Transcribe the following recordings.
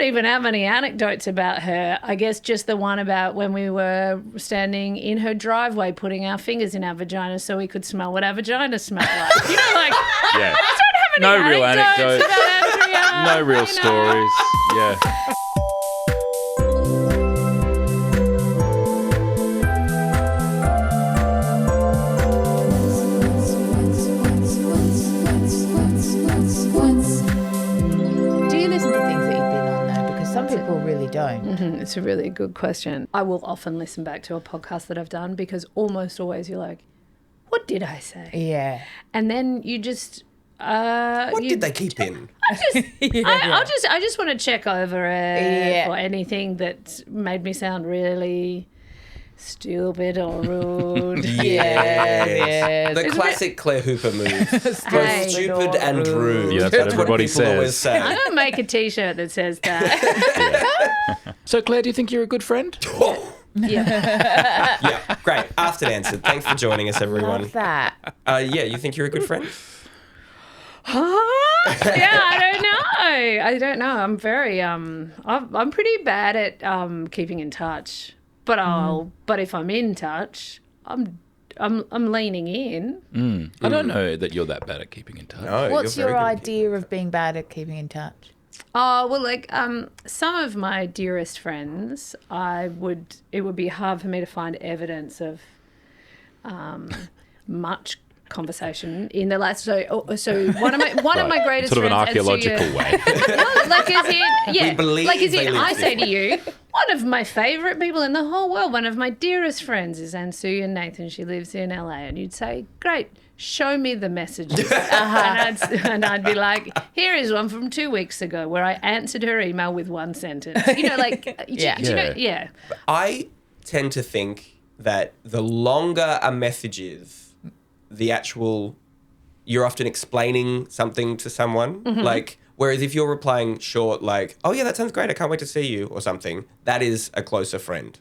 don't even have any anecdotes about her. I guess just the one about when we were standing in her driveway putting our fingers in our vaginas so we could smell what our vaginas smelled like. You know, like, Yeah. I don't have any No real anecdotes. about Andrea. No real you know. stories. Yeah. Do you listen to things that you've been on though? Because some people really don't. It's a really good question. I will often listen back to a podcast that I've done because almost always you're like, what did I say? Yeah. And then you just... What did they keep in? I just want to check over it Yeah. for anything that made me sound really stupid or rude. Yes. The classic Claire Hooper move. Both Hey. stupid and rude. Yeah, that's what everybody people always says. I'm say. going to make a T-shirt that says that. So, Claire, do you think you're a good friend? Yeah. Yeah, great. Asked and answered. Thanks for joining us, everyone. Love that. Yeah, you think you're a good friend? Yeah, I don't know. I'm very I'm pretty bad at keeping in touch. But but if I'm in touch, I'm leaning in. I don't know that you're that bad at keeping in touch. No, What's you're your very good at idea of being bad at keeping in touch? Oh, well, like some of my dearest friends, it would be hard for me to find evidence of much conversation in the last. So one of my greatest Sort of an friends, and so archaeological you- way. No, like as in, yeah, We believe like as they in, live I say to you, one of my favourite people in the whole world, one of my dearest friends is Ansu and Nathan. She lives in LA, and you'd say, great. Show me the messages. And I'd be like, here is one from 2 weeks ago where I answered her email with one sentence. You know, like, Yeah. do you know, yeah. I tend to think that the longer a message is, the actual, you're often explaining something to someone. Like, whereas if you're replying short, like, oh yeah, that sounds great, I can't wait to see you, or something, that is a closer friend.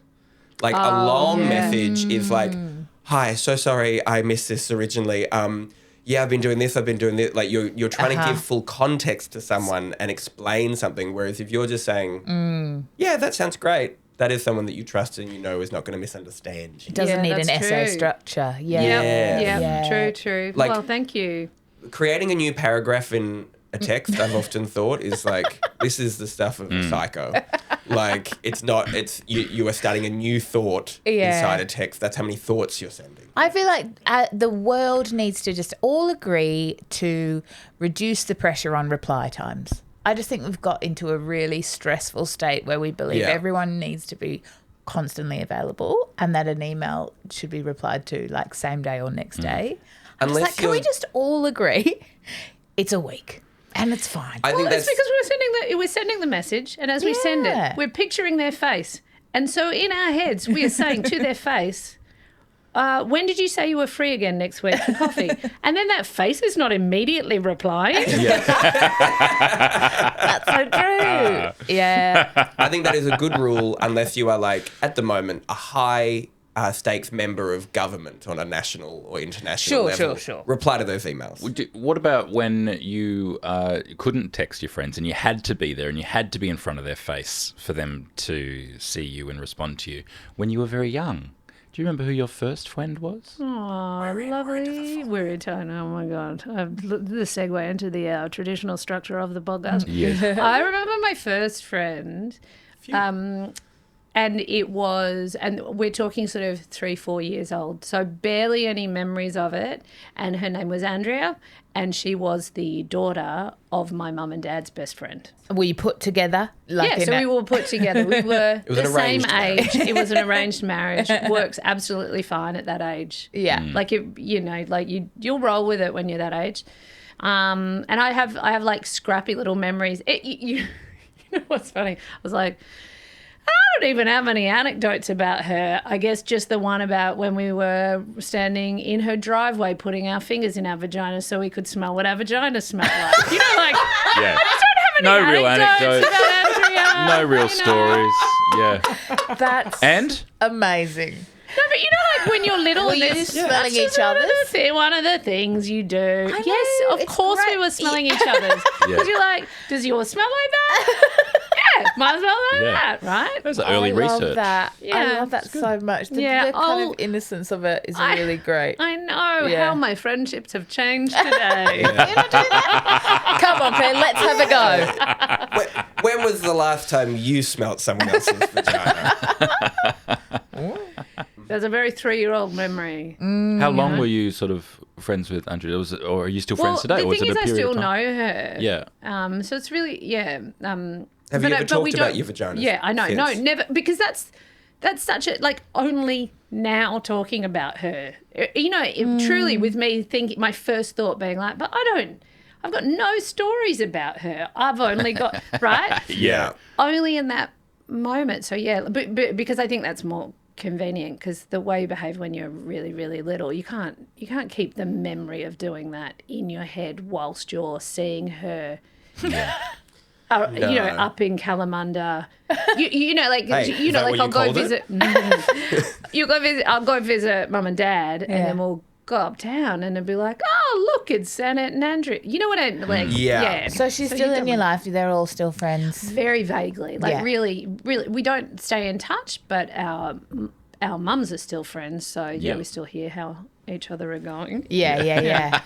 Like a long message is like, hi, so sorry I missed this originally. Yeah, I've been doing this. Like you're trying to give full context to someone and explain something. Whereas if you're just saying, yeah, that sounds great, that is someone that you trust and you know is not going to misunderstand. It doesn't need an that's essay true. structure. Yeah. Yeah. Yeah. True. Like- Well, thank you. Creating a new paragraph in a text, I've often thought, is like, this is the stuff of a psycho. Like, it's not, it's, you are starting a new thought inside a text. That's how many thoughts you're sending. I feel like the world needs to just all agree to reduce the pressure on reply times. I just think we've got into a really stressful state where we believe everyone needs to be constantly available and that an email should be replied to like same day or next day. I'm just Unless like, can we just all agree it's a week and it's fine? I think Well, it's that's because we're sending the message, and as we send Yeah. it, we're picturing their face. And so in our heads, we are saying to their face, when did you say you were free again next week for coffee? And then that face is not immediately replying. That's so true. Yeah. I think that is a good rule unless you are like, at the moment, a high stakes member of government on a national or international level. Sure. Reply to those emails. What about when you couldn't text your friends and you had to be there and you had to be in front of their face for them to see you and respond to you when you were very young? Do you remember who your first Fwend was? Oh, lovely. We're in oh my God. The segue into the traditional structure of the podcast. Yes. I remember my first friend, and we're talking sort of 3-4 years old, so barely any memories of it. And her name was Andrea, and she was the daughter of my mum and dad's best friend. Were you put together? We were put together. We were was the an same arranged age. It was an arranged marriage. Works absolutely fine at that age. Yeah. Like you'll roll with it when you're that age. And I have like scrappy little memories. You know what's funny? I was like, I don't even have any anecdotes about her. I guess just the one about when we were standing in her driveway putting our fingers in our vaginas so we could smell what our vaginas smelled like. You know, like, Yeah. I don't have any No real anecdotes anecdotes. about Andrea. No real you know. stories. Yeah. That's And? amazing. No, but you know, like when you're little, Were you there's- smelling that's just each other's? one of the things you do. know, Yes, of it's course great. we were smelling each other's. Yeah. Because you're like, does yours smell like that? Yeah, Might as well do Yeah. that, right? That's early I research. love that. I Yeah, love that so much. The Yeah, kind of innocence of it is really great. I know Yeah. how my friendships have changed today. You're not doing that? Come on, Claire, let's have a go. When was the last time you smelt someone else's vagina? There's a very 3-year-old memory. How long were you sort of friends with Andrea? Or are you still friends today? The Or was thing it is, a I period still of time? know her. Yeah. So it's really, Have you ever talked about your vaginas? Yeah, I know. since? No, never, because that's such a, like, only now talking about her. You know, truly with me thinking, my first thought being like, but I've got no stories about her. I've only got, right? Yeah. Only in that moment. So yeah, but because I think that's more convenient, because the way you behave when you're really, really little, you can't keep the memory of doing that in your head whilst you're seeing her. Yeah. You know, up in Kalamunda, you know, like Hey, you is know, that like what I'll you go called it? visit. I'll go visit mum and dad, and then we'll go uptown, and it'll be like, oh look, it's Annette and Andrew. You know what I like? Yeah. So she's So still you in your don't- life. They're all still friends. Very vaguely, like Yeah. really, we don't stay in touch, but our mums are still friends. So yeah, Yeah. we still hear how each other are going. Yeah.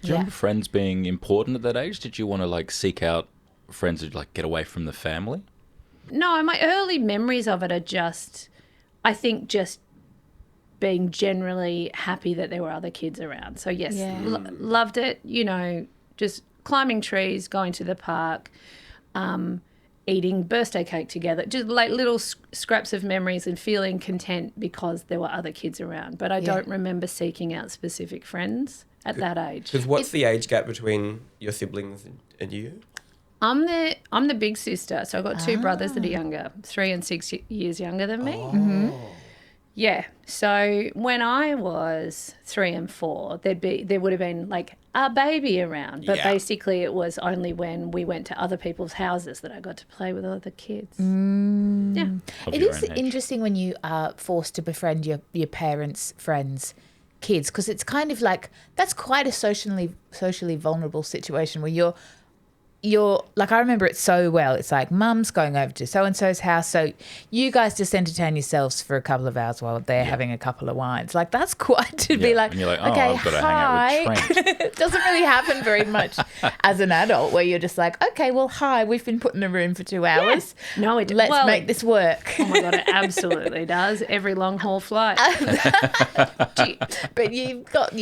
Do you remember friends being important at that age? Did you want to like seek out friends that like get away from the family? No, my early memories of it are just, I think, just being generally happy that there were other kids around. So yes, Yeah. loved it. You know, just climbing trees, going to the park, eating birthday cake together, just like little scraps of memories and feeling content because there were other kids around. But I don't remember seeking out specific friends at that age. Because what's the age gap between your siblings and you? I'm the big sister, so I've got two brothers that are younger, 3 and 6 years younger than me. Yeah. So when I was 3 and 4, there would have been like a baby around, but Yeah. basically it was only when we went to other people's houses that I got to play with other kids. Yeah. Of It your is own age? interesting when you are forced to befriend your parents' friends' kids, because it's kind of like that's quite a socially vulnerable situation where you're like, I remember it so well. It's like mum's going over to so and so's house, so you guys just entertain yourselves for a couple of hours while they're having a couple of wines. Like that's quite to be Yeah. like, And you're like, oh, okay, I've got to hang out with hi. Trent. It doesn't really happen very much as an adult, where you're just like, okay, well, hi, we've been put in a room for 2 hours. No, Let's make this work. Oh my God, it absolutely does. Every long haul flight. But you've got,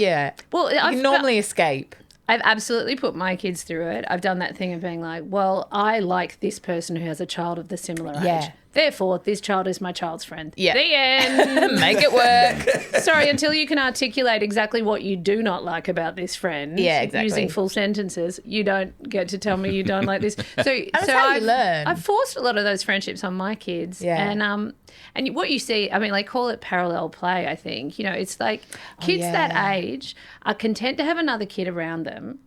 Well, you can normally escape. I've absolutely put my kids through it. I've done that thing of being like, well, I like this person who has a child of the similar age. Yeah. Therefore, this child is my child's friend. Yeah. The end. Make it work. Sorry, until you can articulate exactly what you do not like about this friend. Yeah, exactly. Using full sentences, you don't get to tell me you don't like this. So how you learn. I've forced a lot of those friendships on my kids. Yeah. And what you see, I mean, they call it parallel play, I think. You know, it's like kids that age are content to have another kid around them,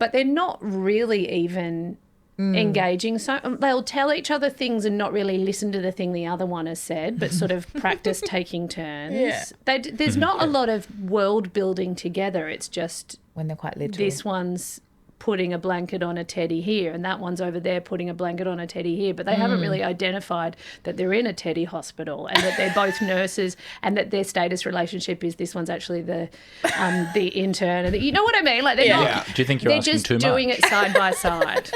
but they're not really even engaging. So they'll tell each other things and not really listen to the thing the other one has said, but sort of practice taking turns. Yeah. There's not a lot of world building together. It's just When they're quite little. this one's putting a blanket on a teddy here and that one's over there putting a blanket on a teddy here, but they haven't really identified that they're in a teddy hospital and that they're both nurses and that their status relationship is this one's actually the intern, and you know what I mean, like they're not Yeah. Do you think you're they're asking just too doing much? it side by side.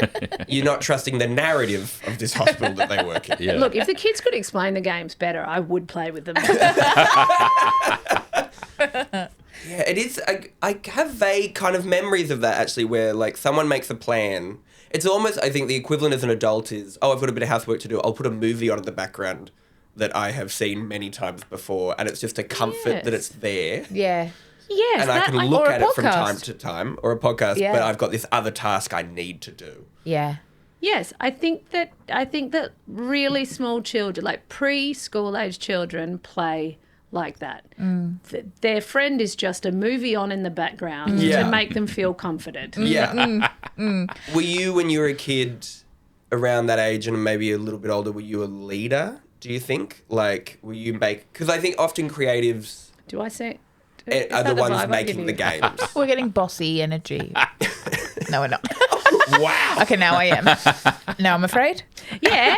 You're not trusting the narrative of this hospital that they work in. Yeah. Look, if the kids could explain the games better, I would play with them. Yeah, it is. I have vague kind of memories of that, actually, where, like, someone makes a plan. It's almost, I think, the equivalent as an adult is, oh, I've got a bit of housework to do. I'll put a movie on in the background that I have seen many times before, and it's just a comfort that it's there. Yeah. Yes, And I can look or a at it from podcast. time to time, or a podcast, Yeah. but I've got this other task I need to do. Yeah. Yes, I think that really small children, like preschool age children, play like that. Their friend is just a movie on in the background Yeah. to make them feel comforted. Yeah. Were you, when you were a kid around that age and maybe a little bit older, were you a leader, do you think? Like, were you because I think often creatives Do I say? are the ones making the games. We're getting bossy energy. No, we're not. Wow. Okay, now I am. Now I'm afraid. Yeah,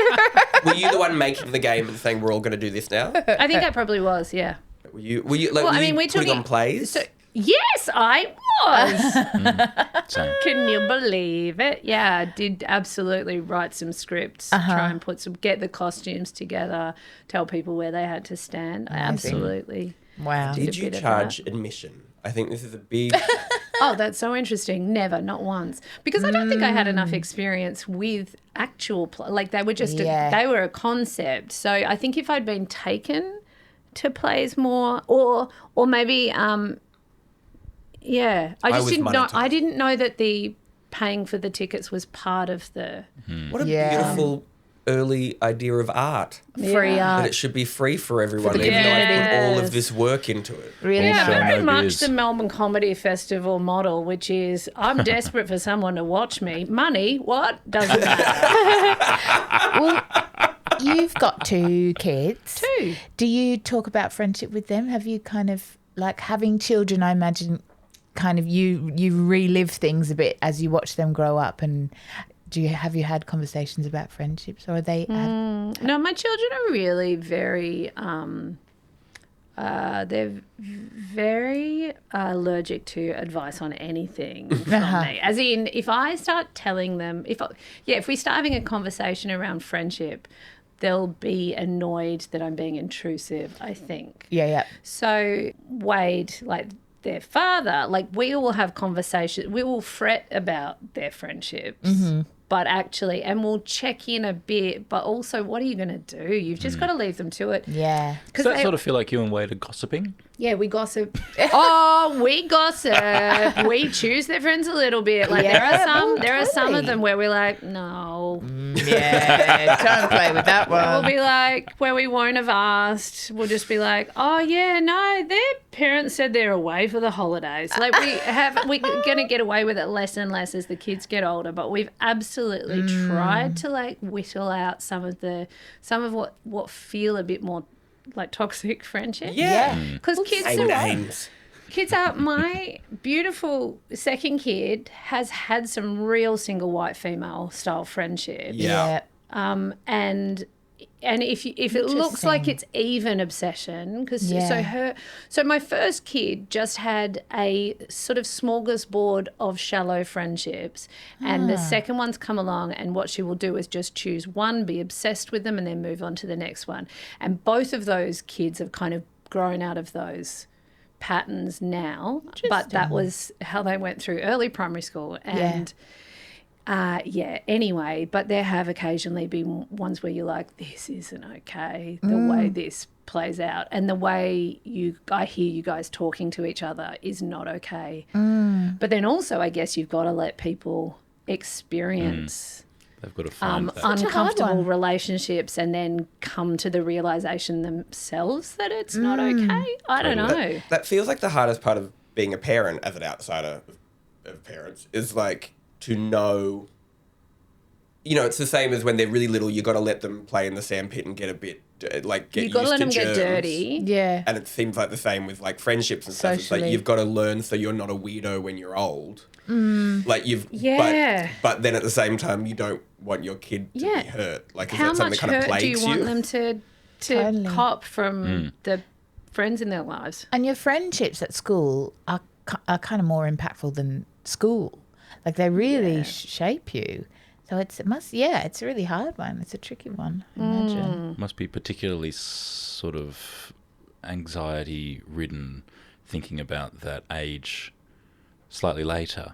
Were you the one making the game and saying we're all going to do this now? I think I probably was. Yeah. Were you like? Well, were I mean, you we're putting talking on plays? So, yes, I was. So, Can you believe it? Yeah, I did absolutely write some scripts, try and get the costumes together, tell people where they had to stand. I absolutely. Wow. Did a you bit of charge that. admission? I think this is a big. Oh, that's so interesting. Never, not once. Because I don't think I had enough experience with actual like they were just they were a concept. So I think if I'd been taken to plays more or maybe I just was didn't know. I monetised. didn't know that the paying for the tickets was part of the What a Yeah. beautiful early idea of art. Free Yeah. art. That it should be free for everyone, the even though I put all Yes. of this work into it. Really Yeah, nice. Also, very no much beers. the Melbourne Comedy Festival model, which is I'm desperate for someone to watch me. Money, what? Doesn't matter. Well, you've got 2 kids. 2. Do you talk about friendship with them? Have you kind of, like, having children, I imagine, kind of you relive things a bit as you watch them grow up, and have you had conversations about friendships, or are they No, my children are really very they're very allergic to advice on anything from me. As in, if I start telling them, if we start having a conversation around friendship, they'll be annoyed that I'm being intrusive, I think. yeah. So Wade, like their father, like we will have conversations, we will fret about their friendships, but actually, and we'll check in a bit, but also what are you going to do? You've just got to leave them to it. Yeah. does that sort of feel like you and Wade are gossiping? Yeah, we gossip. Oh, we gossip. We choose their friends a little bit. Like there are some of totally. them where we're like, no. Yeah, don't play with that We'll one. be like, where we won't have asked, we'll just be like, oh yeah, no, their parents said they're away for the holidays. Like we're gonna get away with it less and less as the kids get older, but we've absolutely tried to like whittle out some of what feel a bit more like toxic friendship. Yeah. Because Say names. kids are, my beautiful second kid has had some real single white female style friendships. Yeah. And if it looks like it's even obsession, because so my first kid just had a sort of smorgasbord of shallow friendships, and the second one's come along, and what she will do is just choose one, be obsessed with them, and then move on to the next one. And both of those kids have kind of grown out of those patterns now, but that was how they went through early primary school. And anyway, but there have occasionally been ones where you're like, this isn't okay, the way this plays out, and the way I hear you guys talking to each other is not okay. But then also, I guess you've got to let people experience They've got to find that. uncomfortable one. relationships and then come to the realization themselves that it's not okay. I don't know. That feels like the hardest part of being a parent as an outsider of parents is like to know, it's the same as when they're really little, you got to let them play in the sandpit and get a bit, get You've got to used let them germs. get dirty. Yeah. And it seems like the same with like friendships and stuff. It's like Socially. you've got to learn so you're not a weirdo when you're old. Like but then at the same time you don't want your kid to be hurt. Like is How that something much that kind of hurt plagues do you want you? them to Totally. cop from the friends in their lives? And your friendships at school are kind of more impactful than school. Like they really shape you. So it's a really hard one. It's a tricky one, I imagine. Must be particularly sort of anxiety-ridden thinking about that age slightly later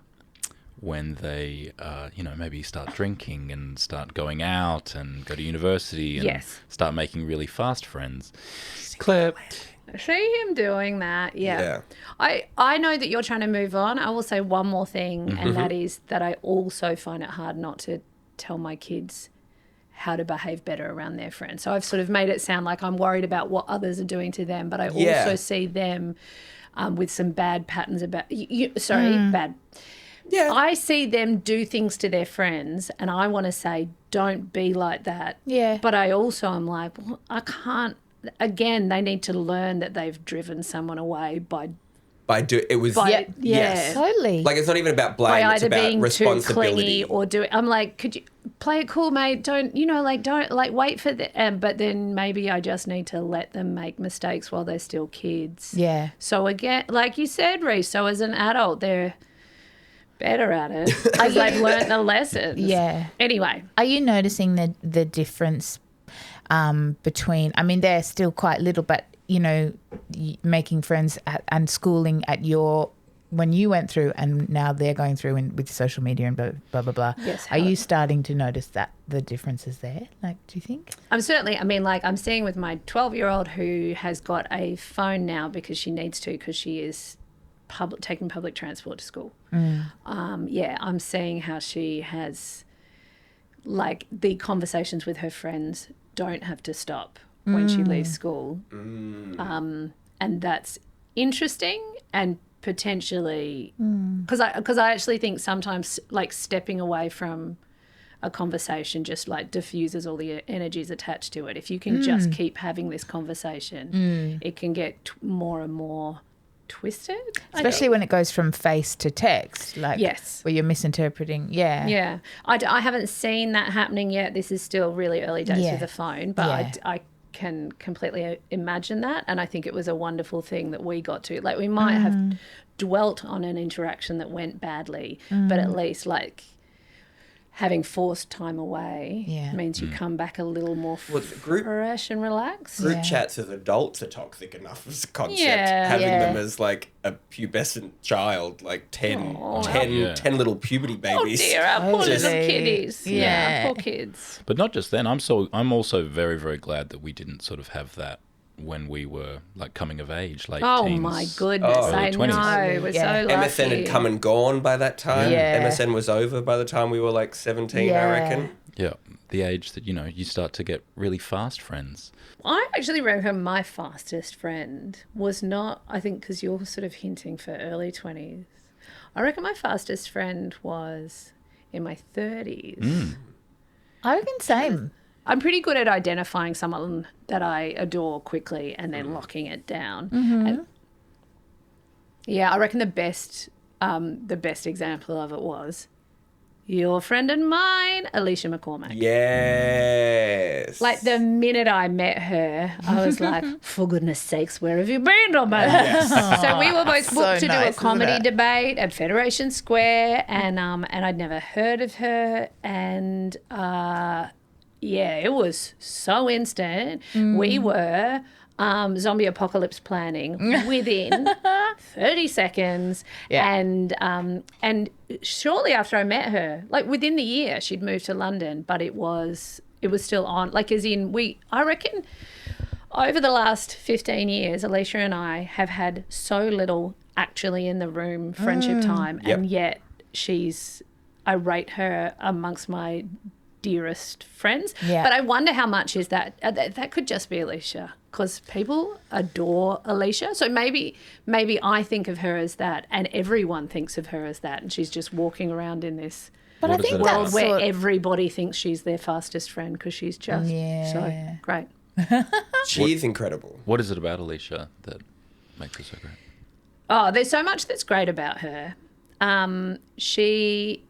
when they, maybe start drinking and start going out and go to university and start making really fast friends. Claire, See him doing that, yeah. I know that you're trying to move on. I will say one more thing, and that is that I also find it hard not to tell my kids how to behave better around their friends. So I've sort of made it sound like I'm worried about what others are doing to them, but I also see them with some bad patterns about bad. Yeah. I see them do things to their friends, and I want to say, don't be like that. Yeah. But I also am like, well, I can't. Again, they need to learn that they've driven someone away by it was By, yes. Totally. Like it's not even about by blame, it's either about being too responsibility. clingy or doing. I'm like, could you play it cool, mate? Don't wait for the. But then maybe I just need to let them make mistakes while they're still kids. Yeah. So again, like you said, Reese. So as an adult, they're better at it because they've learnt the lessons. Yeah. Anyway, Are you noticing the difference between, I mean, they're still quite little, but, you know, making friends and schooling at when you went through and now they're going through with social media and blah, blah, blah. Yes. Are you starting to notice that the differences there? Like, do you think? I'm seeing with my 12-year-old who has got a phone now because she needs to because she is taking public transport to school. I'm seeing how she has, like, the conversations with her friends don't have to stop when she leaves school. And that's interesting and potentially because I actually think sometimes like stepping away from a conversation just like diffuses all the energies attached to it. If you can just keep having this conversation, it can get more and more twisted. Especially when it goes from face to text, like Yes. where you're misinterpreting. Yeah. Yeah. I haven't seen that happening yet. This is still really early days Yeah. with the phone, but Yeah. I can completely imagine that. And I think it was a wonderful thing that we got to. Like we might have dwelt on an interaction that went badly, but at least like having forced time away means you come back a little more fresh and relaxed. Group chats as adults are toxic enough as a concept. Yeah. Having Yeah. them as like a pubescent child, like 10 little puberty Oh babies. dear, our poor little Totally. kiddies. Yeah. Poor kids. But not just then. I'm also very, very glad that we didn't sort of have that when we were like coming of age, late Oh teens. my goodness, early I 20s. know. We're Yeah. so lucky. MSN had come and gone by that time. Yeah. MSN was over by the time we were like 17, I reckon. Yeah, the age that, you know, you start to get really fast friends. I actually reckon my fastest friend was not, I think, because you're sort of hinting for early 20s. I reckon my fastest friend was in my 30s. I reckon same. I'm pretty good at identifying someone that I adore quickly and then locking it down. And yeah, I reckon the best example of it was your friend and mine, Alicia McCormack. Yes. Like the minute I met her, I was like, for goodness sakes, where have you been, Dominic? So we were both So booked to do nice, a isn't comedy it? debate at Federation Square, and I'd never heard of her, and it was so instant. We were zombie apocalypse planning within 30 seconds. Yeah. And shortly after I met her, like within the year, she'd moved to London, but it was still on. Like as in I reckon over the last 15 years, Alicia and I have had so little actually in the room friendship time. Yep. And yet I rate her amongst my dearest friends. Yeah. But I wonder how much is that. That could just be Alicia because people adore Alicia. So maybe I think of her as that and everyone thinks of her as that and she's just walking around in this But What I is think it that's about? where everybody thinks she's their fastest friend because she's just so great. She is incredible. What is it about Alicia that makes her so great? Oh, there's so much that's great about her. She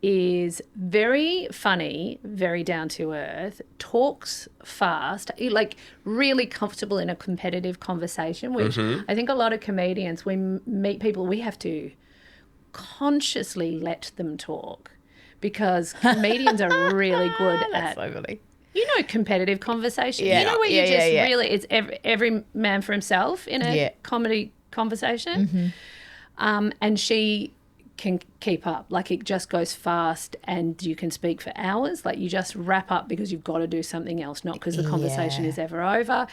is very funny, very down to earth, talks fast, like really comfortable in a competitive conversation, which I think a lot of comedians, we meet people, we have to consciously let them talk because comedians are really good at, competitive conversation. Yeah. You know, where Yeah, you just yeah. really, it's every man for himself in a comedy conversation. And she can keep up. Like it just goes fast and you can speak for hours. Like you just wrap up because you've got to do something else, not because the conversation is ever over.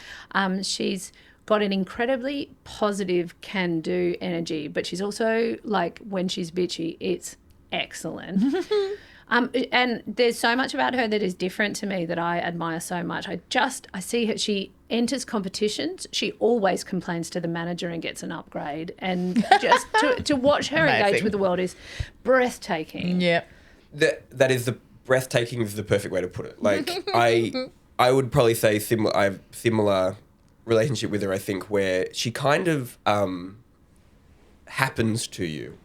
She's got an incredibly positive can-do energy, but she's also like when she's bitchy, it's excellent. And there's so much about her that is different to me that I admire so much. I see her, she enters competitions, she always complains to the manager and gets an upgrade. And just to watch her engage with the world is breathtaking. Yeah. That is breathtaking is the perfect way to put it. Like I would probably say I have similar relationship with her, I think, where she kind of happens to you.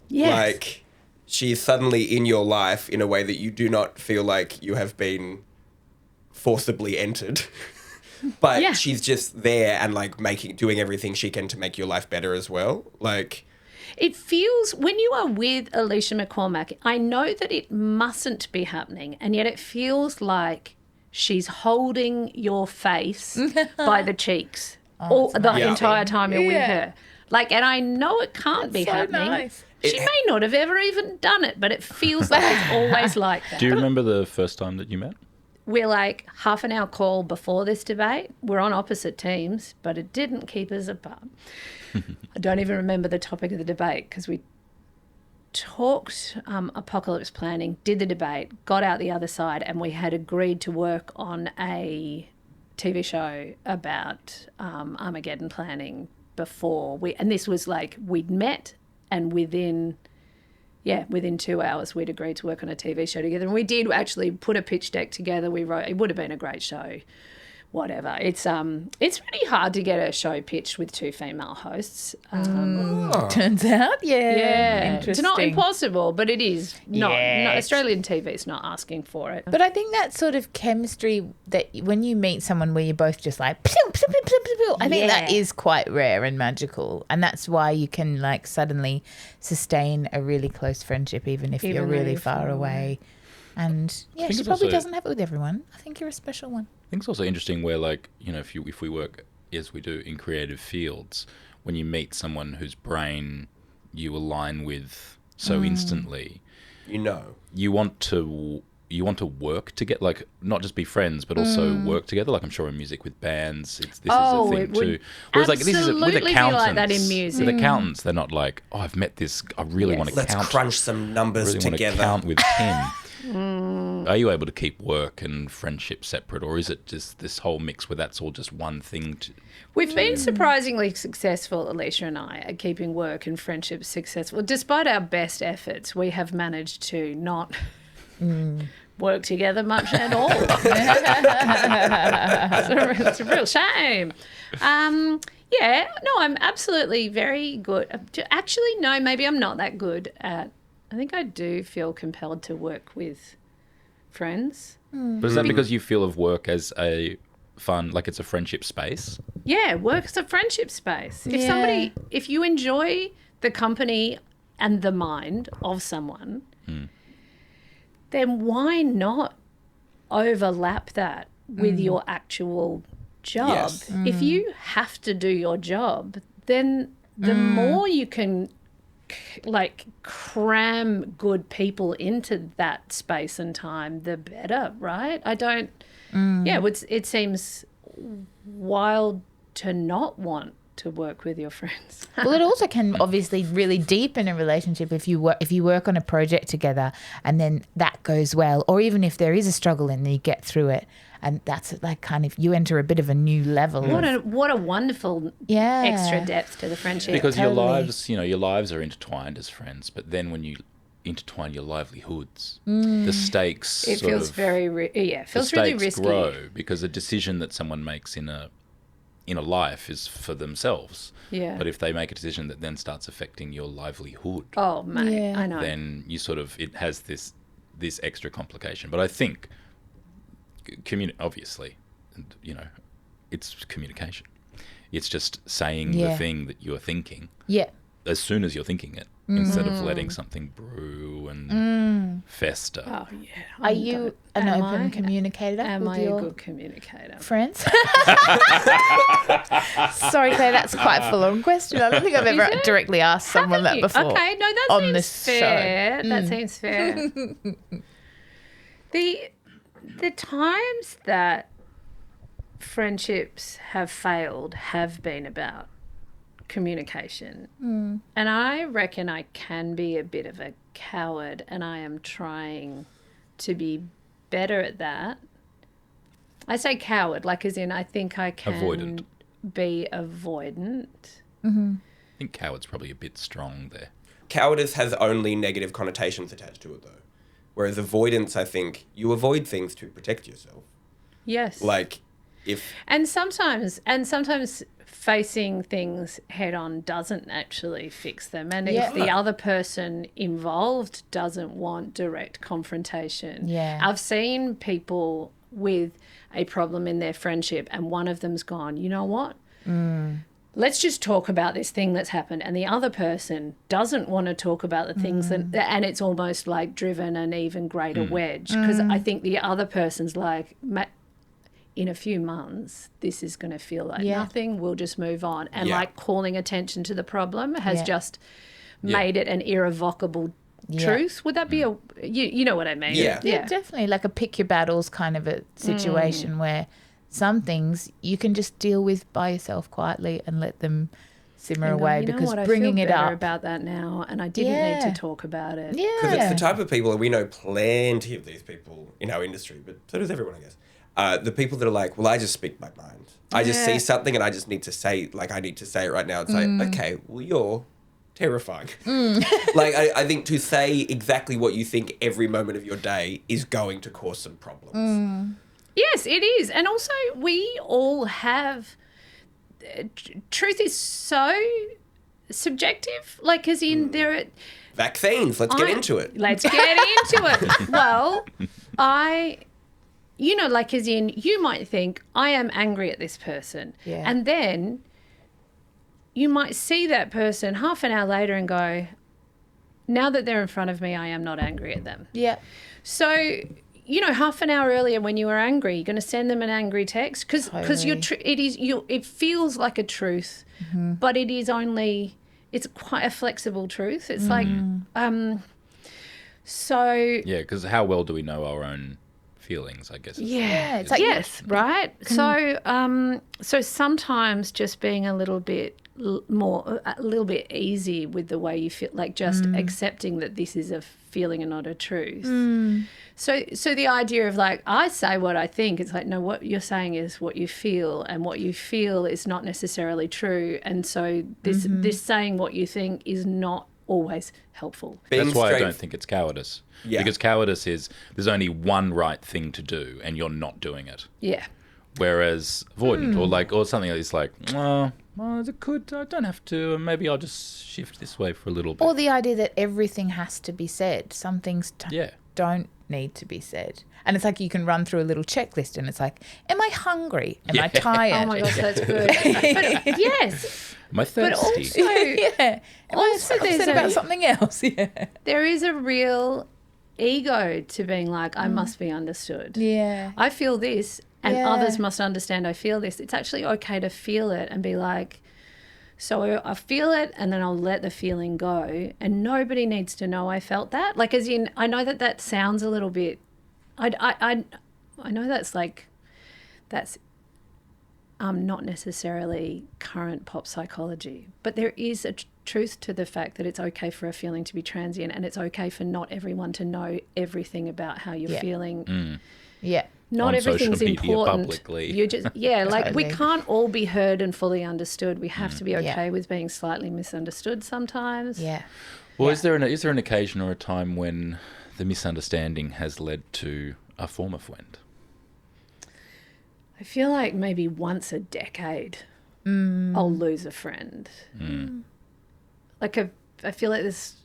Yes. Like, she's suddenly in your life in a way that you do not feel like you have been forcibly entered. But Yeah. she's just there and, like, doing everything she can to make your life better as well. Like... It feels, when you are with Alicia McCormack, I know that it mustn't be happening, and yet it feels like she's holding your face by the cheeks the entire time you're with her. Like, and I know it can't be so happening. nice. She may not have ever even done it, but it feels like it's always like that. Do you remember the first time that you met? We're like half an hour call before this debate. We're on opposite teams, but it didn't keep us apart. I don't even remember the topic of the debate because we talked apocalypse planning, did the debate, got out the other side, and we had agreed to work on a TV show about Armageddon planning before and this was like we'd met, and within 2 hours we'd agreed to work on a TV show together, and we did actually put a pitch deck together. We wrote, it would have been a great show. Whatever. It's really hard to get a show pitched with two female hosts. Turns out, yeah. It's not impossible, but it is not. Yeah. No, Australian TV is not asking for it. But I think that sort of chemistry that when you meet someone where you're both just like, pew, pew, pew, pew, pew, pew, I think that is quite rare and magical. And that's why you can like suddenly sustain a really close friendship even if you're really far away. And yeah, she probably doesn't have it with everyone. I think you're a special one. I think it's also interesting where, like, you know, if we work as we do in creative fields, when you meet someone whose brain you align with so instantly, you want to work to get, like, not just be friends, but also work together. Like, I'm sure in music with bands, this is a thing too. Whereas, like, this is with accountants. Like that in music. With accountants, they're not like, oh, I've met this. I really want to count. Let's crunch some numbers really together. Want to count with 10. Are you able to keep work and friendship separate, or is it just this whole mix where that's all just one thing? We've been surprisingly successful, Alicia and I, at keeping work and friendship successful. Despite our best efforts, we have managed to not work together much at all. It's a real shame. I'm absolutely very good. Actually, no, maybe I'm not that good at... I think I do feel compelled to work with friends. But is that because you feel of work as a fun, like it's a friendship space? Yeah, work's a friendship space. If you enjoy the company and the mind of someone, then why not overlap that with your actual job? Yes. If you have to do your job, then the more you can like cram good people into that space and time, the better, right? It seems wild to not want to work with your friends. Well, it also can obviously really deepen a relationship if you work on a project together and then that goes well, or even if there is a struggle and you get through it, and that's like kind of you enter a bit of a new level. What a wonderful extra depth to the friendship. Because your lives are intertwined as friends, but then when you intertwine your livelihoods, the stakes feels really risky. Grow because a decision that someone makes in a life is for themselves. Yeah. But if they make a decision that then starts affecting your livelihood, oh mate, I know. Then you it has this extra complication. But I think obviously, it's communication. It's just saying the thing that you're thinking. Yeah. As soon as you're thinking it, instead of letting something brew and fester. Oh yeah. Are you an open communicator? Am with I your a good communicator? friends? Sorry, Claire, that's quite a full-on question. I don't think I've ever directly asked someone that before. Okay, no, that on seems this fair. show. That seems fair. The times that friendships have failed have been about communication. And I reckon I can be a bit of a coward, and I am trying to be better at that. I say coward, like as in I think I can Avoidant. Be avoidant. I think coward's probably a bit strong there. Cowardice has only negative connotations attached to it, though. Whereas avoidance, I think, you avoid things to protect yourself. Yes. Like, And sometimes facing things head on doesn't actually fix them. And Yeah. if the other person involved doesn't want direct confrontation. Yeah. I've seen people with a problem in their friendship and one of them's gone, you know what? Let's just talk about this thing that's happened. And the other person doesn't want to talk about the things and it's almost like driven an even greater wedge. Because I think the other person's like, in a few months, this is going to feel like nothing. We'll just move on. And like calling attention to the problem has just made it an irrevocable truth. Would that be you know what I mean? Yeah. Yeah, definitely. Like a pick your battles kind of a situation where some things you can just deal with by yourself quietly and let them simmer And go, away, you know because what, bringing I it feel better up. about that now, and I didn't need to talk about it. Because it's Yeah. the type of people, and we know plenty of these people in our industry, but so does everyone, I guess. The people that are like, well, I just speak my mind. I just see something and I just need to say, like, I need to say it right now. It's like, okay, well, you're terrifying. Like, I think to say exactly what you think every moment of your day is going to cause some problems. Yes, it is. And also, we all have. Truth is so subjective. Like, as in, there are. Vaccines, let's get into it. Let's get into it. Well, you know, like, as in, you might think, I am angry at this person. Yeah. And then you might see that person half an hour later and go, now that they're in front of me, I am not angry at them. Yeah. So, you know, half an hour earlier when you were angry, you're going to send them an angry text because it feels like a truth, but it is only, it's quite a flexible truth. It's like, so. Yeah, because how well do we know our own feelings, I guess. Yeah, it's like yes, right. So sometimes just being a little bit easy with the way you feel, like just accepting that this is a feeling and not a truth. So the idea of like, I say what I think, it's like, no, what you're saying is what you feel, and what you feel is not necessarily true. And so this saying what you think is not always helpful. That's why I don't think it's cowardice. Yeah. Because cowardice is there's only one right thing to do and you're not doing it. Yeah. Whereas avoidant or something that is like, well, I don't have to, maybe I'll just shift this way for a little bit. Or the idea that everything has to be said. Some things don't need to be said. And it's like you can run through a little checklist and it's like, am I hungry? Am I tired? Oh my gosh, that's good. But yes. Am I thirsty? But also, Am I upset about something else? Yeah. there is a real ego to being like, I must be understood. Yeah. I feel this and Yeah. others must understand I feel this. It's actually okay to feel it and be like, so I feel it and then I'll let the feeling go, and nobody needs to know I felt that. Like, as in, I know that sounds a little bit, I know that's not necessarily current pop psychology, but there is a truth to the fact that it's okay for a feeling to be transient, and it's okay for not everyone to know everything about how you're feeling. Yeah. Not On everything's social media, important. publicly. You just like we Totally. can't all be heard and fully understood. We have to be okay with being slightly misunderstood sometimes. Yeah. Well, is there an occasion or a time when the misunderstanding has led to a form of Fwend? I feel like maybe once a decade I'll lose a friend. Like I feel like there's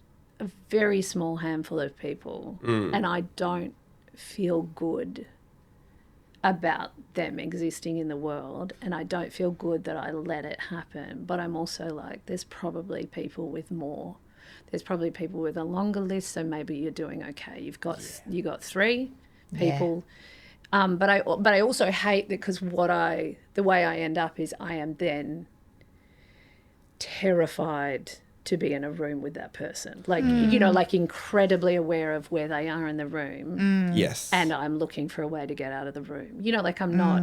a very small handful of people and I don't feel good about them existing in the world, and I don't feel good that I let it happen. But I'm also like, there's probably people with more. There's probably people with a longer list, so maybe you're doing okay. You got 3 people. But I also hate that, because the way I end up is I am then terrified to be in a room with that person. Like, you know, like incredibly aware of where they are in the room. Yes. And I'm looking for a way to get out of the room. You know, like I'm not,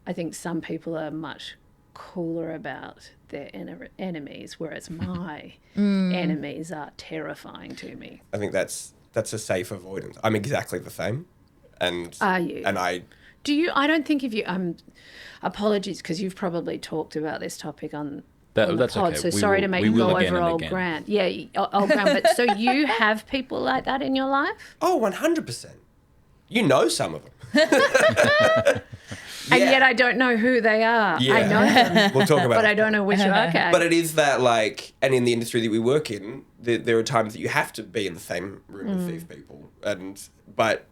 I think some people are much cooler about their enemies, whereas my enemies are terrifying to me. I think that's a safe avoidance. I'm exactly the same. And Are you? And I don't think if you, apologies, because you've probably talked about this topic on the That's pod, okay. so We sorry will- to make we you will go again over and old again. Grant. Yeah, old Grant. But so you have people like that in your life? Oh, 100%. You know some of them. And yet I don't know who they are. Yeah. I know them, We'll talk about but it. I don't know which. Okay. But it is that, like, and in the industry that we work in, there are times that you have to be in the same room with these people. But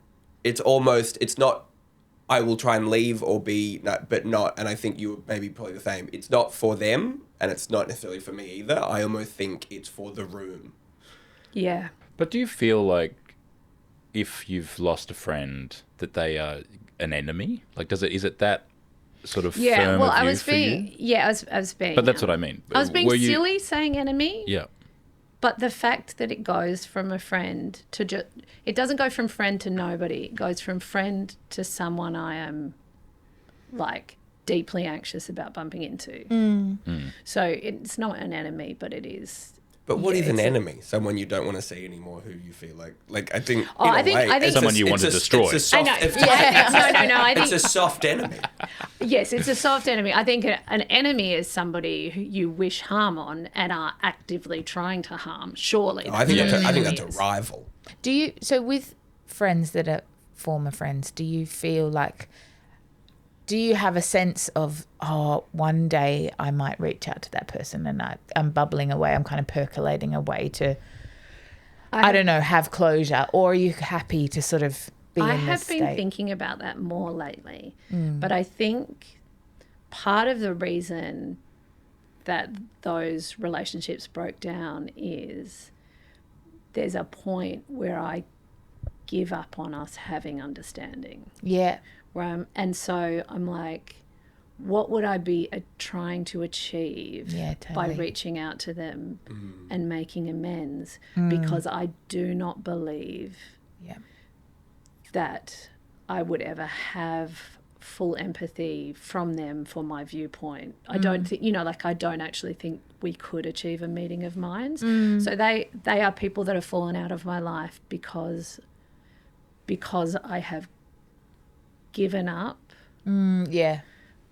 it's not, I will try and leave or be, no, but not, and I think you maybe probably the same. It's not for them, and it's not necessarily for me either. I almost think it's for the room. Yeah. But do you feel like if you've lost a friend that they are an enemy? Like, is it that sort of Yeah. firm Well, of I view was for being. you? Yeah, I was being. But that's what I mean. I was being Were you- silly saying enemy. Yeah. But the fact that it goes from a friend to it doesn't go from friend to nobody. It goes from friend to someone I am, like, deeply anxious about bumping into. So it's not an enemy, but it is. But what is an it's enemy? Someone you don't want to see anymore, who you feel like I think. Oh, in a I think- way, I think- it's Someone you want to destroy. It's a soft, I know. No. I think it's a soft enemy. yes, it's a soft enemy. I think an enemy is somebody who you wish harm on and are actively trying to harm. Surely, I think that's what I think an that's enemy a is. rival. Do you, so with friends that are former friends, do you feel like, do you have a sense of, oh, one day I might reach out to that person and I'm bubbling away, I'm kind of percolating away to, I don't know, have closure? Or are you happy to sort of be I in have this been state? thinking about that more lately, but I think part of the reason that those relationships broke down is there's a point where I give up on us having understanding. Yeah. And so I'm like, what would I be trying to achieve Yeah, by totally. reaching out to them and making amends? Because I do not believe Yeah. that I would ever have full empathy from them for my viewpoint. I don't think, I don't actually think we could achieve a meeting of minds. So they are people that have fallen out of my life because I have given up Yeah.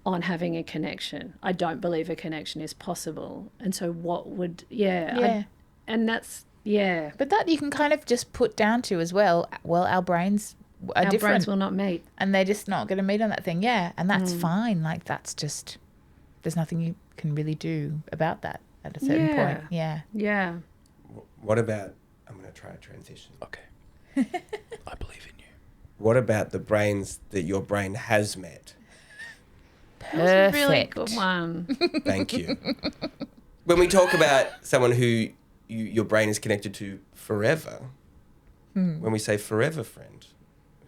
on having a connection. I don't believe a connection is possible. And so what would, Yeah. and that's, yeah. But that you can kind of just put down to as well, our brains are Our different brains will not meet. and they're just not going to meet on that thing. Yeah. And that's fine. Like, that's just, there's nothing you can really do about that at a certain Yeah. point. Yeah. Yeah. What about? I'm going to try a transition. Okay. I believe in you. What about the brains that your brain has met? That was a really Perfect. good one. Thank you. When we talk about someone who your brain is connected to forever, when we say forever friend,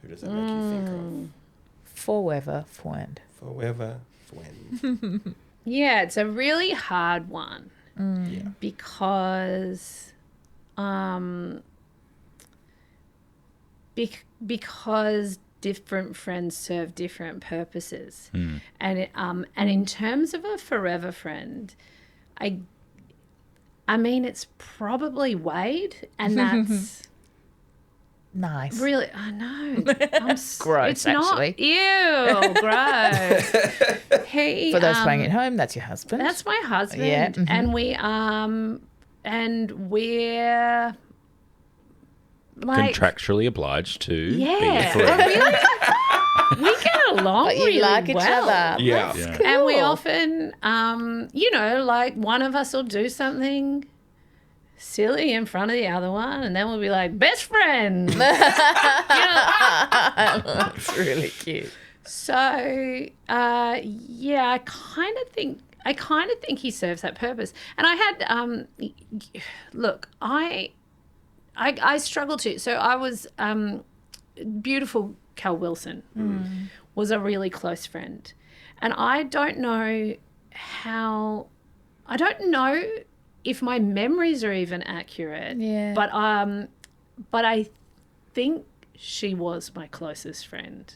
who does that make you think of? Forever Fwend. Forever Fwend. Yeah, it's a really hard one Yeah. because because different friends serve different purposes. And in terms of a forever friend, I mean, it's probably Wade, and that's Nice. really, I know. Gross, it's not, actually. Ew, gross. He, For those playing at home, that's your husband. that's my husband. Yeah, mhm. And we're like, Contractually obliged to yeah, be forever. really, we get along But you really like each well. other. Yeah. That's Yeah. And we cool. often, like one of us will do something silly in front of the other one, and then we'll be like, best friend. That's really cute. So, I kind of think he serves that purpose. And I had, look, I struggle too. So I was, beautiful Cal Wilson was a really close friend. And I don't know if my memories are even accurate. Yeah. But I think she was my closest friend.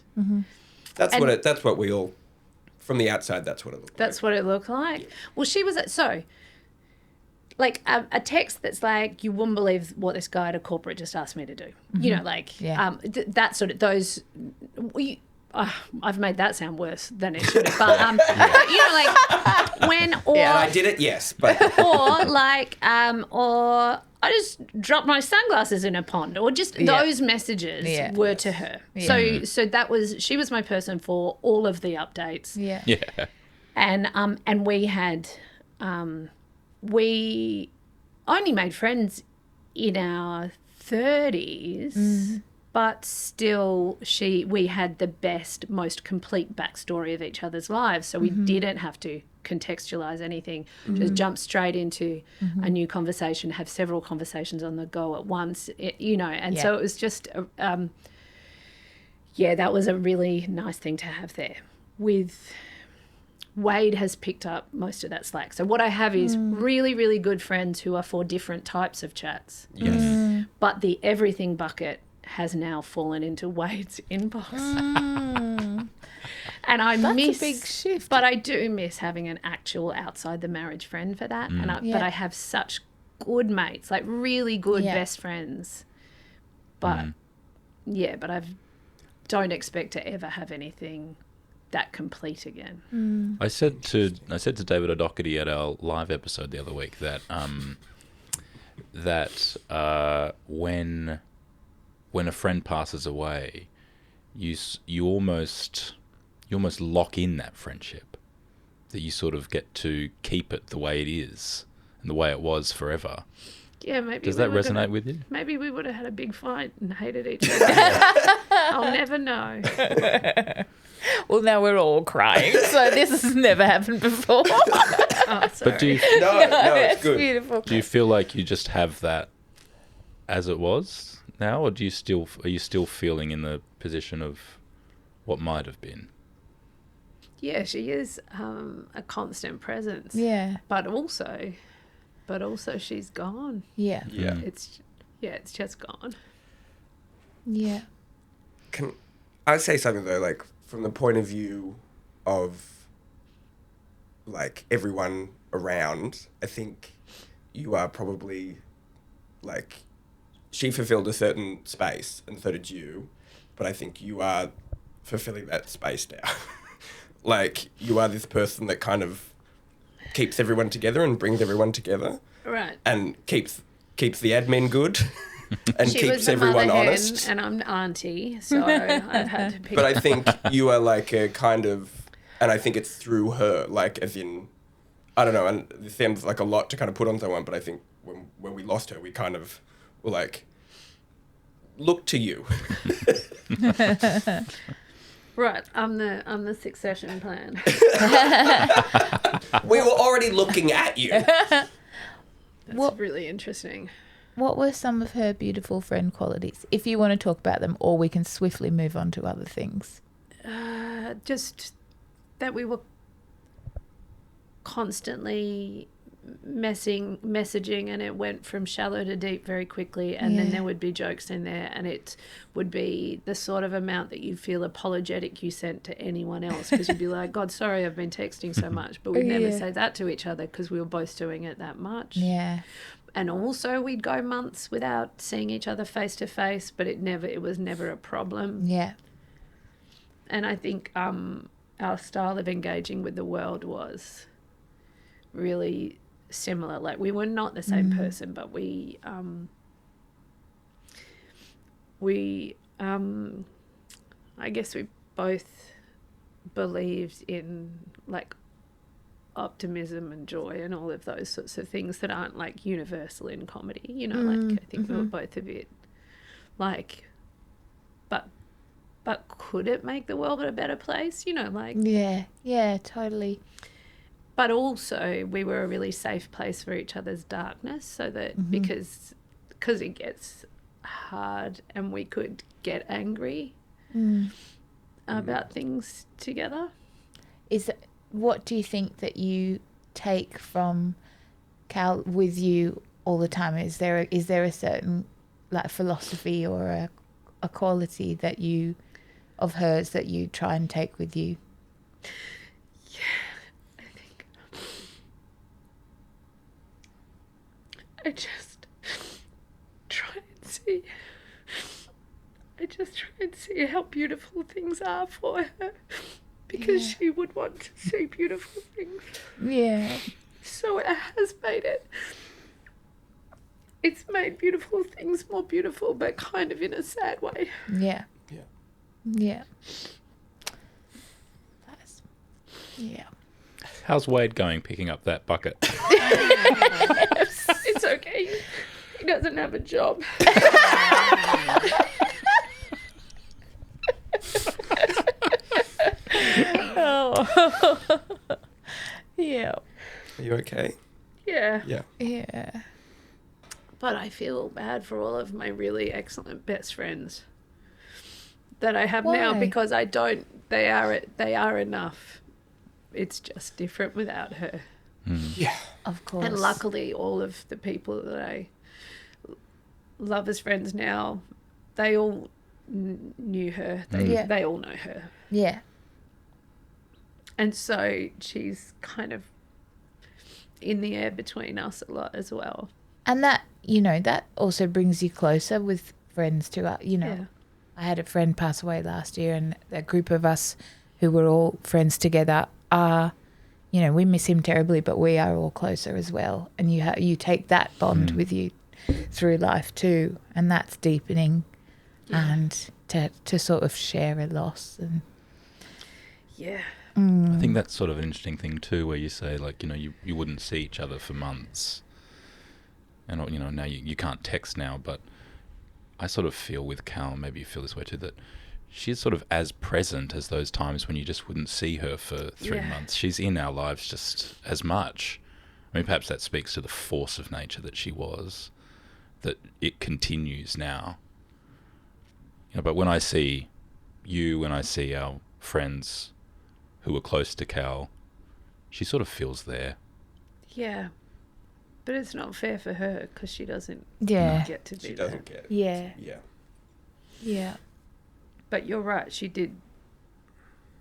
That's what we all, from the outside, that's what it looked That's what it looked like. Yeah. Well, she was like a text that's like, you wouldn't believe what this guy at a corporate just asked me to do. Yeah. That sort of those. I've made that sound worse than it should have. But like when or And I did it, yes, but or like or I just dropped my sunglasses in a pond, or just those messages were to her. Yeah. So she was my person for all of the updates. Yeah. Yeah. And we had, we only made friends in our 30s, but still we had the best, most complete backstory of each other's lives. So we didn't have to contextualize anything, just jump straight into a new conversation, have several conversations on the go at once, and so it was just, that was a really nice thing to have there. With Wade has picked up most of that slack. So what I have is really, really good friends who are for different types of chats. Yes. But the everything bucket has now fallen into Wade's inbox. And that's a big shift. But I do miss having an actual outside the marriage friend for that. But I have such good mates, like really good best friends. But but I don't expect to ever have anything that complete again. I said to David O'Doherty at our live episode the other week that when a friend passes away, you almost lock in that friendship, that you sort of get to keep it the way it is and the way it was forever. Yeah, maybe. Does that resonate with you? Maybe we would have had a big fight and hated each other. I'll never know. Well, now we're all crying, so this has never happened before. Oh, sorry. But do you, No, it's good. Beautiful. do you feel like you just have that as it was now, or are you still feeling in the position of what might have been? Yeah, she is a constant presence. Yeah. But also she's gone. Yeah. Yeah. It's just gone. Yeah. Can I say something though, like from the point of view of like everyone around, I think you are probably like, she fulfilled a certain space and so did you, but I think you are fulfilling that space now. Like you are this person that kind of keeps everyone together and brings everyone together. Right. And keeps the admin good. And She keeps was the everyone mother hen honest. and I'm auntie, so I've had to pick. But I think you are like a kind of, and I think it's through her, like as in, I don't know, and this sounds like a lot to kind of put on someone, but I think when we lost her, we kind of were like, look to you. Right, I'm the succession plan. We were already looking at you. That's What- really interesting. What were some of her beautiful friend qualities? If you want to talk about them, or we can swiftly move on to other things. Just that we were constantly messaging, and it went from shallow to deep very quickly, and then there would be jokes in there, and it would be the sort of amount that you'd feel apologetic you sent to anyone else, because you'd be like, God, sorry, I've been texting so much, but we'd never say that to each other because we were both doing it that much. Yeah. And also we'd go months without seeing each other face to face, but it was never a problem. Yeah. And I think our style of engaging with the world was really similar. Like we were not the same person, but we I guess we both believed in like optimism and joy and all of those sorts of things that aren't like universal in comedy, like I think we were both a bit like, but could it make the world a better place, like. Yeah, totally. But also we were a really safe place for each other's darkness, so that because it gets hard and we could get angry about things together. What do you think that you take from Cal with you all the time? Is there a certain like philosophy or a quality that you of hers that you try and take with you? I think I just try and see how beautiful things are for her, because she would want to see beautiful things. Yeah. So it has made it it's made beautiful things more beautiful, but kind of in a sad way. Yeah. Yeah. Yeah. That's, yeah. How's Wade going picking up that bucket? It's okay. He doesn't have a job. Oh. Yeah. Are you okay? Yeah. Yeah. Yeah. But I feel bad for all of my really excellent best friends that I have now Why? because I don't. They are enough. It's just different without her. Yeah. Of course. And luckily, all of the people that I love as friends now, they all knew her. They all know her. Yeah. And so she's kind of in the air between us a lot as well. And that, that also brings you closer with friends too. Yeah. I had a friend pass away last year, and a group of us who were all friends together are, we miss him terribly, but we are all closer as well. And you take that bond with you through life too, and that's deepening, and to sort of share a loss. And Yeah. I think that's sort of an interesting thing too, where you say, like, you wouldn't see each other for months. And, now you can't text now, but I sort of feel with Cal, maybe you feel this way too, that she's sort of as present as those times when you just wouldn't see her for 3 months. She's in our lives just as much. I mean, perhaps that speaks to the force of nature that she was, that it continues now. But when I see you, when I see our friends who were close to Cal, she sort of feels there. Yeah. But it's not fair for her because she doesn't get to be She there. doesn't get it. yeah. Yeah. Yeah. But you're right. She did.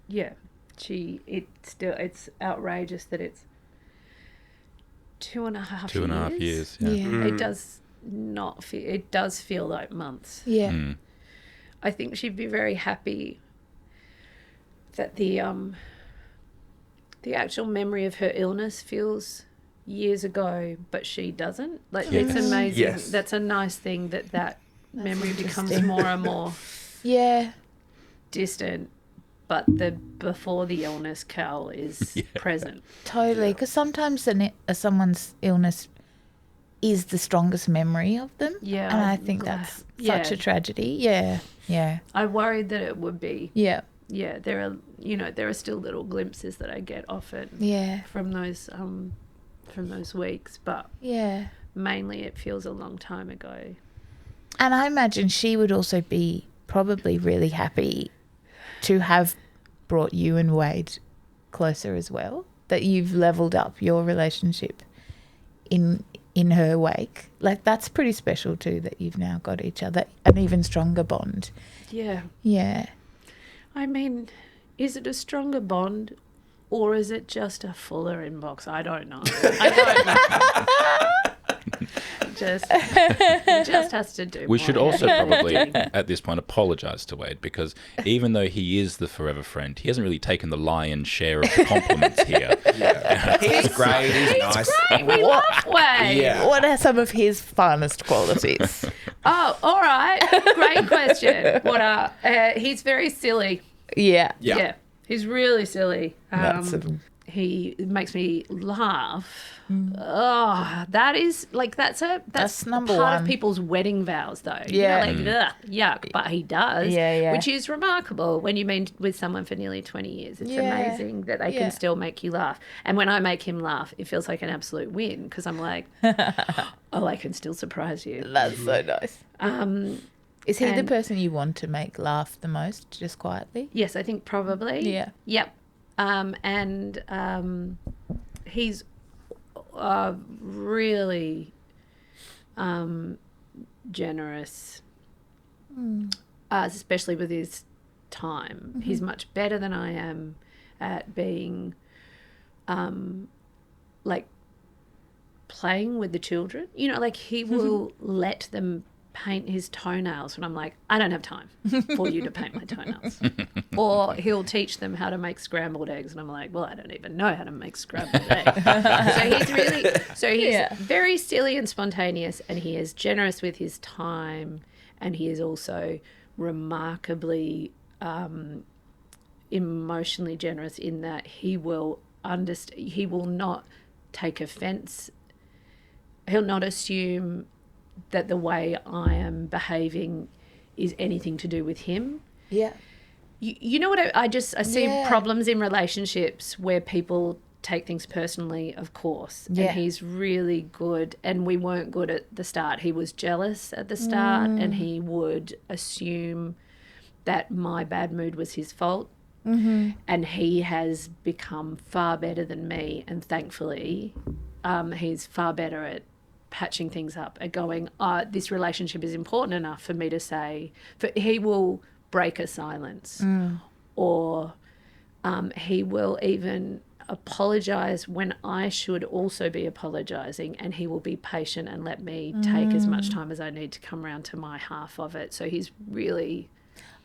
Yeah. It's outrageous that it's 2.5 years. 2.5 years. Yeah. Yeah. It does not feel. It does feel like months. Yeah. Mm. I think she'd be very happy that the actual memory of her illness feels years ago, but she doesn't. Like, Yes. it's amazing. Yes. That's a nice thing that memory becomes interesting. more and more Yeah. distant. But the before the illness, Cal is present. Totally. Because sometimes someone's illness is the strongest memory of them. Yeah. And I think that's such a tragedy. Yeah. Yeah. I worried that it would be. Yeah. Yeah, there are still little glimpses that I get often Yeah. from those weeks, but Yeah. mainly it feels a long time ago. And I imagine she would also be probably really happy to have brought you and Wade closer as well, that you've leveled up your relationship in her wake. Like, that's pretty special too, that you've now got each other, an even stronger bond. Yeah. Yeah. I mean, is it a stronger bond or is it just a fuller inbox? I don't know. It just has to do. We more should also probably, editing. at this point, apologise to Wade, because even though he is the forever friend, he hasn't really taken the lion's share of the compliments here. Yeah. He's great. He's nice. Great, we love Wade. Yeah. What are some of his finest qualities? Oh, all right. Great question. What are he's very silly. Yeah. Yeah. He's really silly. He makes me laugh. Oh, that is like that's number part one. of people's wedding vows, though. Yeah. Ugh, yuck. But he does. Yeah. Which is remarkable when you've been with someone for nearly 20 years. It's amazing that they Yeah. can still make you laugh. And when I make him laugh, it feels like an absolute win because I'm like, oh, I can still surprise you. That's so nice. Is he the and- person you want to make laugh the most, just quietly? Yes, I think probably. Yeah. Yep. He's really generous, especially with his time. Mm-hmm. He's much better than I am at being, like, playing with the children. Like he will let them paint his toenails. And I'm like, I don't have time for you to paint my toenails. Or he'll teach them how to make scrambled eggs. And I'm like, well, I don't even know how to make scrambled eggs. So he's very silly and spontaneous, and he is generous with his time, and he is also remarkably emotionally generous in that he will he will not take offense. He'll not assume that the way I am behaving is anything to do with him. Yeah. You know what I see problems in relationships where people take things personally, of course. Yeah. And he's really good, and we weren't good at the start. He was jealous at the start, and he would assume that my bad mood was his fault. Mm-hmm. And he has become far better than me, and thankfully he's far better at patching things up, at going, this relationship is important enough for me to say, he will break a silence, or he will even apologise when I should also be apologising, and he will be patient and let me take as much time as I need to come around to my half of it. So he's really,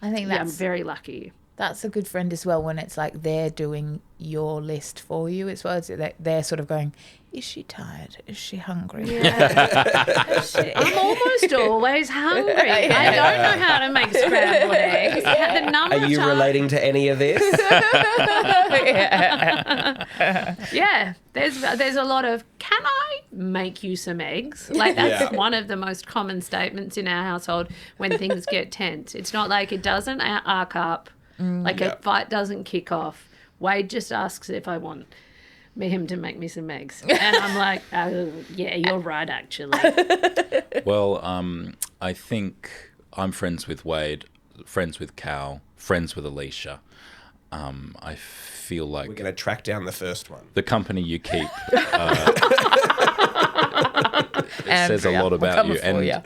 I think I'm very lucky. That's a good friend as well, when it's like they're doing your list for you as well. It's that they're sort of going, is she tired? Is she hungry? Yeah. I'm almost always hungry. I don't know how to make scrambled eggs. Are you relating to any of this? Yeah, there's a lot of, can I make you some eggs? Like, that's one of the most common statements in our household when things get tense. It's not like it doesn't arc up, like a fight doesn't kick off. Wade just asks if I want him to make me some eggs. And I'm like, oh, yeah, you're right, actually. Well, I think I'm friends with Wade, friends with Cal, friends with Alicia. I feel like We're going to track down the first one. the company you keep says a lot about you. And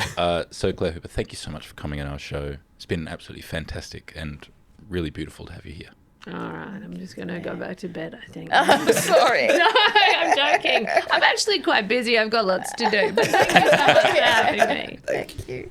so, Claire Hooper, thank you so much for coming on our show. It's been absolutely fantastic and really beautiful to have you here. All right, I'm just going to go back to bed, I think. I'm sorry. No, I'm joking. I'm actually quite busy. I've got lots to do. But thank you so much for having me. Thank you.